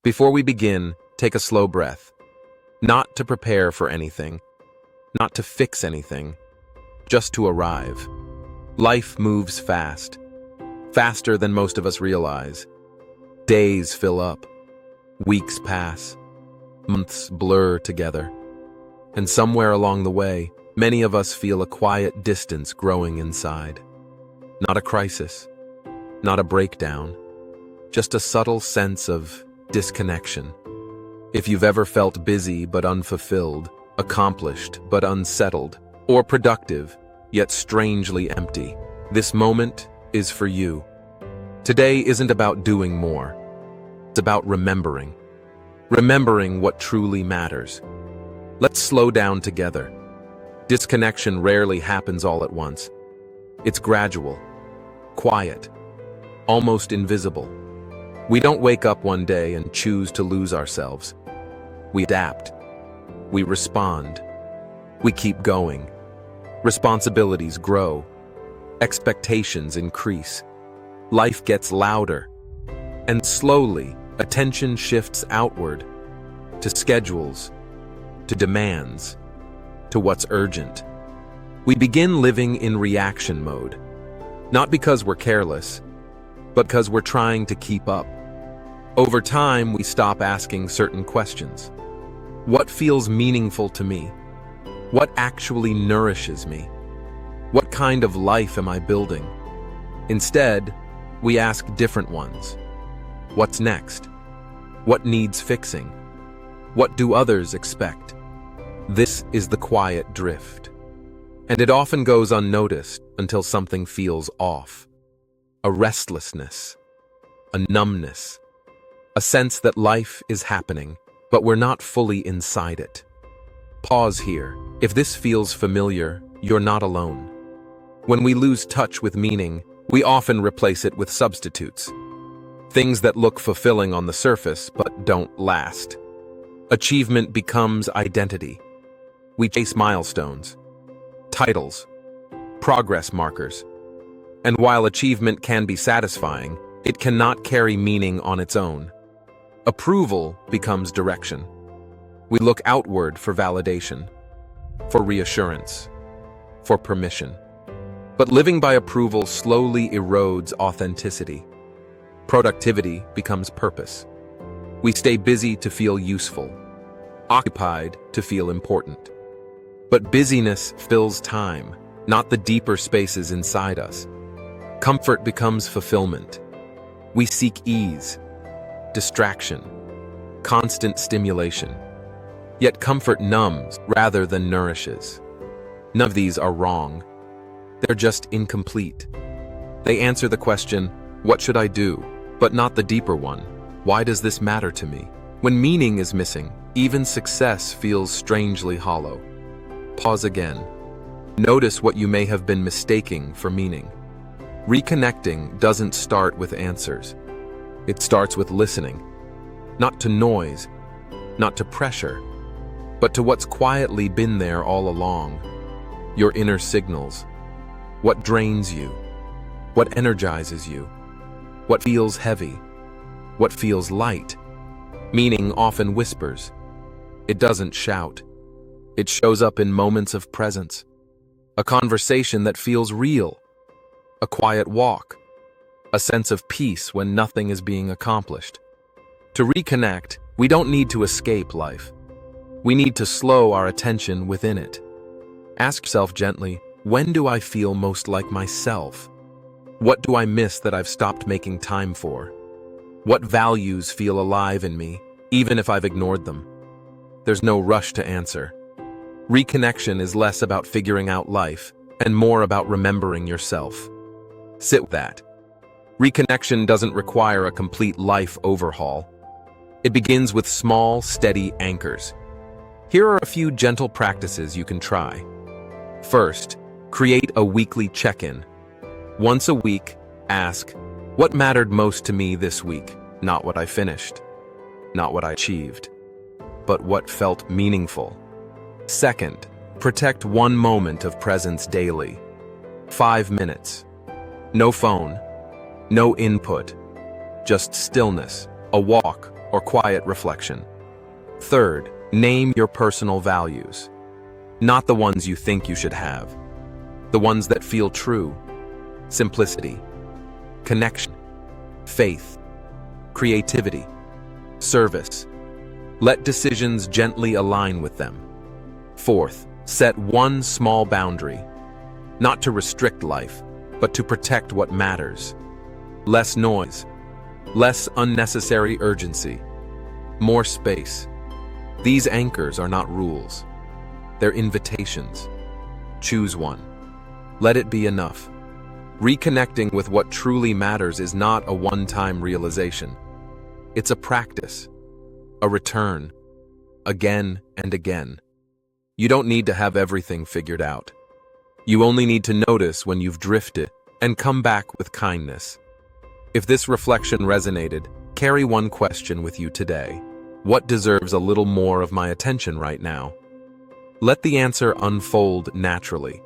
Before we begin, take a slow breath. Not to prepare for anything, not to fix anything, just to arrive. Life moves fast, faster than most of us realize. Days fill up, weeks pass, months blur together. And somewhere along the way, many of us feel a quiet distance growing inside. Not a crisis, not a breakdown, just a subtle sense of disconnection. If you've ever felt busy but unfulfilled, accomplished but unsettled, or productive yet strangely empty, this moment is for you. Today isn't about doing more. It's about remembering. Remembering what truly matters. Let's slow down together. Disconnection rarely happens all at once. It's gradual, quiet, almost invisible. We don't wake up one day and choose to lose ourselves. We adapt. We respond. We keep going. Responsibilities grow. Expectations increase. Life gets louder. And slowly, attention shifts outward, to schedules, to demands, to what's urgent. We begin living in reaction mode, not because we're careless, but because we're trying to keep up. Over time, we stop asking certain questions. What feels meaningful to me? What actually nourishes me? What kind of life am I building? Instead, we ask different ones. What's next? What needs fixing? What do others expect? This is the quiet drift. And it often goes unnoticed until something feels off. A restlessness, a numbness, a sense that life is happening, but we're not fully inside it. Pause here. If this feels familiar, you're not alone. When we lose touch with meaning, we often replace it with substitutes. Things that look fulfilling on the surface but don't last. Achievement becomes identity. We chase milestones, titles, progress markers. And while achievement can be satisfying, it cannot carry meaning on its own. Approval becomes direction. We look outward for validation, for reassurance, for permission. But living by approval slowly erodes authenticity. Productivity becomes purpose. We stay busy to feel useful, occupied to feel important. But busyness fills time, not the deeper spaces inside us. Comfort becomes fulfillment. We seek ease, distraction, constant stimulation. Yet comfort numbs rather than nourishes. None of these are wrong. They're just incomplete. They answer the question, what should I do? But not the deeper one, why does this matter to me? When meaning is missing, even success feels strangely hollow. Pause again. Notice what you may have been mistaking for meaning. Reconnecting doesn't start with answers. It starts with listening. Not to noise, not to pressure, but to what's quietly been there all along. Your inner signals. What drains you? What energizes you? What feels heavy? What feels light? Meaning often whispers. It doesn't shout. It shows up in moments of presence. A conversation that feels real. A quiet walk. A sense of peace when nothing is being accomplished. To reconnect, we don't need to escape life. We need to slow our attention within it. Ask yourself gently, when do I feel most like myself? What do I miss that I've stopped making time for? What values feel alive in me, even if I've ignored them? There's no rush to answer. Reconnection is less about figuring out life and more about remembering yourself. Sit with that. Reconnection doesn't require a complete life overhaul. It begins with small, steady anchors. Here are a few gentle practices you can try. First, create a weekly check-in. Once a week, ask, what mattered most to me this week? Not what I finished, not what I achieved, but what felt meaningful. Second, protect one moment of presence daily. 5 minutes. No phone, no input, just stillness, a walk, or quiet reflection. Third, name your personal values. Not the ones you think you should have. The ones that feel true. Simplicity, connection, faith, creativity, service. Let decisions gently align with them. Fourth, set one small boundary. Not to restrict life, but to protect what matters. Less noise, less unnecessary urgency, more space. These anchors are not rules. They're invitations. Choose one. Let it be enough. Reconnecting with what truly matters is not a one-time realization. It's a practice, a return, again and again. You don't need to have everything figured out. You only need to notice when you've drifted and come back with kindness. If this reflection resonated, carry one question with you today. What deserves a little more of my attention right now? Let the answer unfold naturally.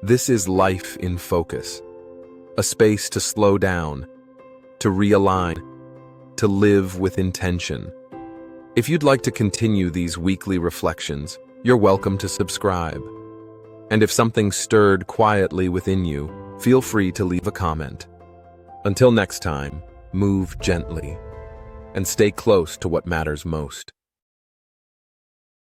This is life in focus. A space to slow down, to realign, to live with intention. If you'd like to continue these weekly reflections, you're welcome to subscribe. And if something stirred quietly within you, feel free to leave a comment. Until next time, move gently and stay close to what matters most.